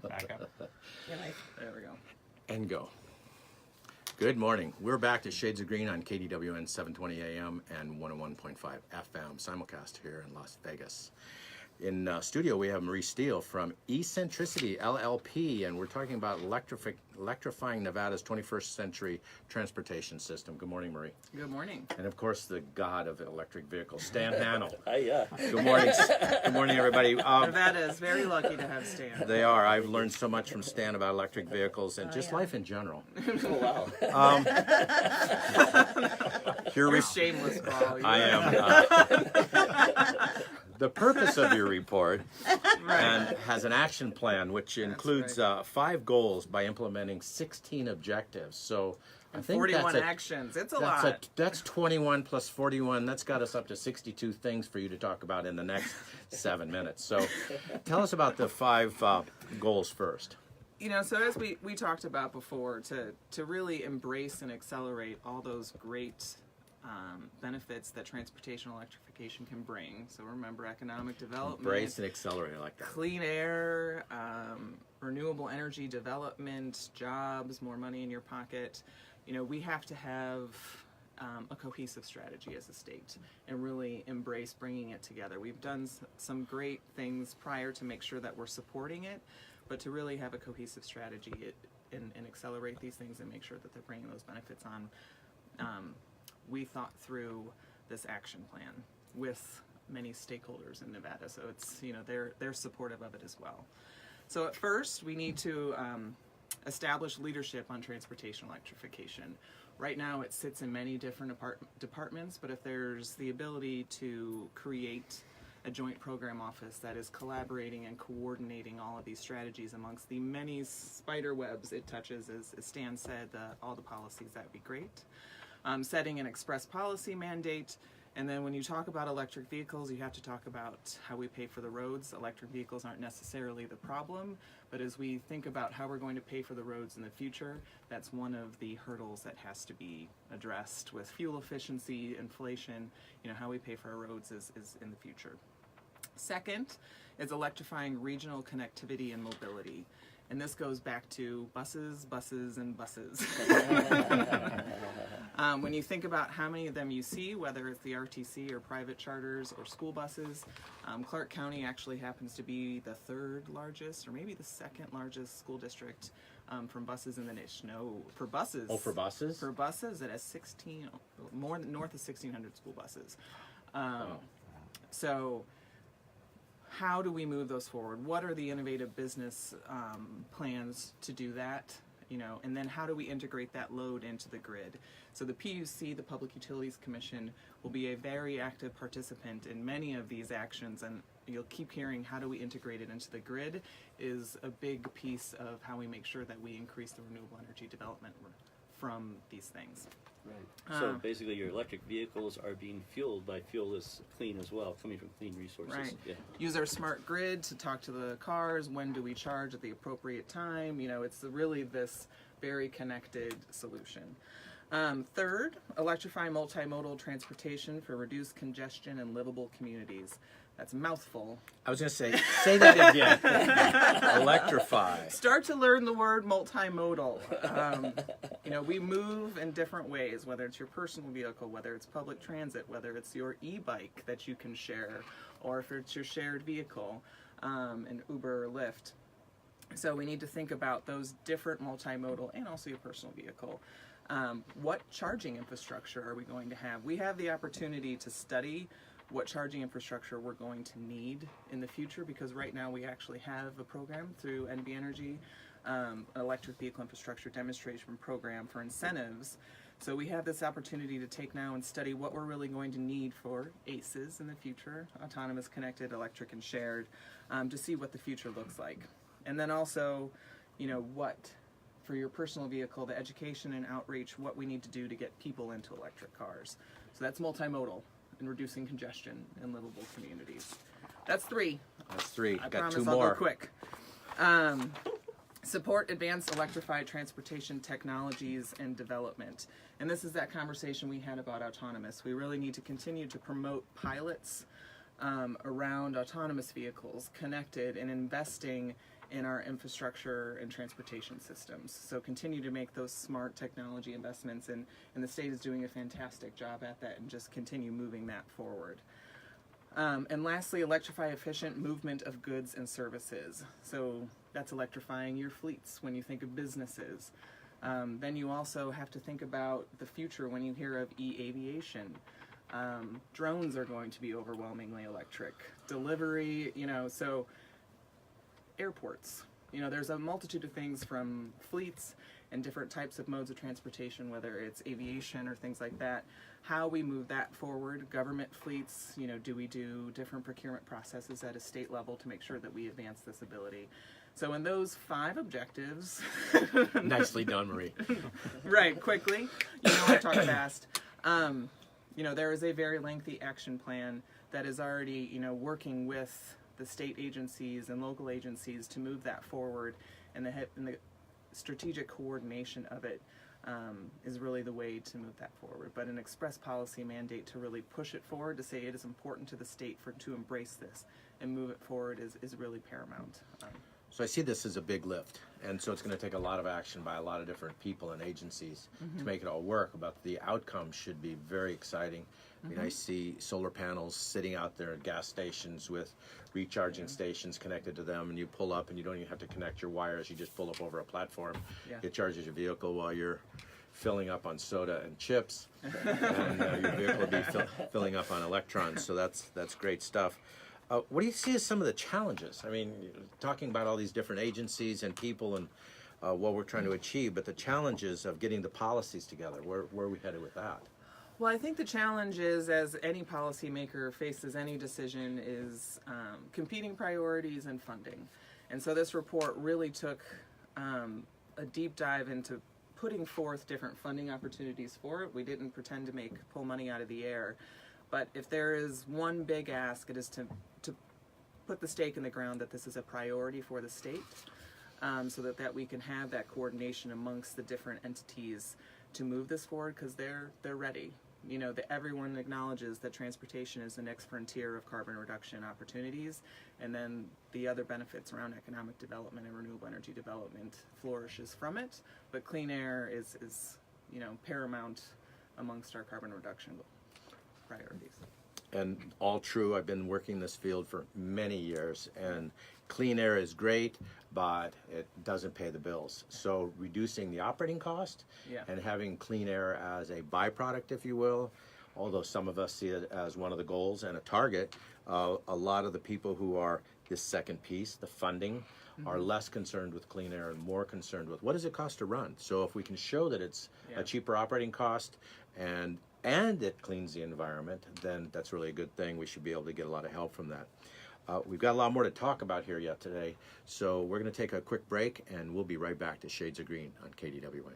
Back up. There we go. And go. Good morning. We're back to Shades of Green on KDWN 720 AM and 101.5 FM simulcast here in Las Vegas. In studio, we have Marie Steele from e-centricity LLP, and we're talking about electrifying Nevada's 21st century transportation system. Good morning, Marie. Good morning. And of course, the god of electric vehicles, Stan Hannell. Yeah. Good morning. Good morning, everybody. Nevada is very lucky to have Stan. They are. I've learned so much from Stan about electric vehicles and just life in general. Oh, wow. Here You're shameless, Paul. I am. The purpose of your report and has an action plan which includes 5 goals by implementing 16 objectives. So I think 41 actions. It's a lot. That's 21 plus 41. That's got us up to 62 things for you to talk about in the next 7 minutes. So tell us about the 5 goals first. You know, so as we talked about before, to really embrace and accelerate all those great benefits that transportation electrification can bring. So remember, economic development, Embrace and accelerate, I like that. clean air, renewable energy development, jobs, more money in your pocket. You know, we have to have a cohesive strategy as a state and really embrace bringing it together. We've done some great things prior to make sure that we're supporting it, but to really have a cohesive strategy and accelerate these things and make sure that they're bringing those benefits on. We thought through this action plan with many stakeholders in Nevada, so it's, you know, they're supportive of it as well. So at first, we need to establish leadership on transportation electrification. Right now, it sits in many different departments, but if there's the ability to create a joint program office that is collaborating and coordinating all of these strategies amongst the many spider webs it touches, as Stan said, all the policies, that would be great. Setting an express policy mandate, and then when you talk about electric vehicles, you have to talk about how we pay for the roads. Electric vehicles aren't necessarily the problem, but as we think about how we're going to pay for the roads in the future, that's one of the hurdles that has to be addressed with fuel efficiency, inflation. You know, how we pay for our roads is in the future. Second is electrifying regional connectivity and mobility. And this goes back to buses, and buses. When you think about how many of them you see, whether it's the RTC or private charters or school buses, Clark County actually happens to be the 3rd largest, or maybe the 2nd largest school district from buses in the nation. No, for buses. Oh, for buses? For buses, it has 16, more than north of 1,600 school buses. So how do we move those forward? What are the innovative business plans to do that? You know, and then how do we integrate that load into the grid? So the PUC, the Public Utilities Commission, will be a very active participant in many of these actions, and you'll keep hearing how do we integrate it into the grid is a big piece of how we make sure that we increase the renewable energy development from these things. Right. So basically your electric vehicles are being fueled by fuel that's clean as well, coming from clean resources. Right. Yeah. Use our smart grid to talk to the cars. When do we charge at the appropriate time? You know, it's really this very connected solution. Third, electrify multimodal transportation for reduced congestion and livable communities. That's a mouthful. I was going to say that again. Electrify. Start to learn the word multimodal. You know, we move in different ways, whether it's your personal vehicle, whether it's public transit, whether it's your e-bike that you can share, or if it's your shared vehicle, an Uber or Lyft. So we need to think about those different multimodal and also your personal vehicle. What charging infrastructure are we going to have? We have the opportunity to study what charging infrastructure we're going to need in the future, because right now we actually have a program through NV Energy, an electric vehicle infrastructure demonstration program for incentives. So we have this opportunity to take now and study what we're really going to need for ACEs in the future, autonomous, connected, electric, and shared, to see what the future looks like. And then also, you know, what, for your personal vehicle, the education and outreach, what we need to do to get people into electric cars. So that's multimodal and reducing congestion in livable communities. That's 3. That's 3. I Got promise 2 I'll more. go quick. Support advanced electrified transportation technologies and development. And this is that conversation we had about autonomous. We really need to continue to promote pilots around autonomous vehicles, connected, and investing in our infrastructure and transportation systems. So continue to make those smart technology investments, and the state is doing a fantastic job at that, and just continue moving that forward. And lastly, electrify efficient movement of goods and services. So that's electrifying your fleets when you think of businesses. Then you also have to think about the future when you hear of e-aviation. Drones are going to be overwhelmingly electric. Delivery, so airports. There's a multitude of things, from fleets and different types of modes of transportation, whether it's aviation or things like that. How we move that forward, government fleets, do we do different procurement processes at a state level to make sure that we advance this ability? So in those 5 objectives... Nicely done, Marie. Right, quickly. I talk fast. There is a very lengthy action plan that is already, working with the state agencies and local agencies to move that forward, and the strategic coordination of it is really the way to move that forward. But an express policy mandate to really push it forward, to say it is important to the state to embrace this and move it forward, is really paramount. So I see this as a big lift, and so it's going to take a lot of action by a lot of different people and agencies to make it all work, but the outcome should be very exciting. I mean, I see solar panels sitting out there at gas stations with recharging stations connected to them, and you pull up and you don't even have to connect your wires, you just pull up over a platform. It charges your vehicle while you're filling up on soda and chips, and your vehicle will be filling up on electrons, so that's great stuff. What do you see as some of the challenges? I mean, talking about all these different agencies and people and what we're trying to achieve, but the challenges of getting the policies together, where are we headed with that? Well, I think the challenge is, as any policymaker faces any decision, is competing priorities and funding. And so this report really took a deep dive into putting forth different funding opportunities for it. We didn't pretend to pull money out of the air. But if there is one big ask, it is to put the stake in the ground that this is a priority for the state, so that we can have that coordination amongst the different entities to move this forward, because they're ready. Everyone acknowledges that transportation is the next frontier of carbon reduction opportunities, and then the other benefits around economic development and renewable energy development flourishes from it. But clean air is paramount amongst our carbon reduction priorities. And all true. I've been working this field for many years, and clean air is great, but it doesn't pay the bills. So reducing the operating cost and having clean air as a byproduct, if you will, although some of us see it as one of the goals and a target, a lot of the people who are this second piece, the funding, are less concerned with clean air and more concerned with what does it cost to run. So if we can show that it's a cheaper operating cost and it cleans the environment, then that's really a good thing. We should be able to get a lot of help from that. We've got a lot more to talk about here yet today, so we're going to take a quick break, and we'll be right back to Shades of Green on KDWN.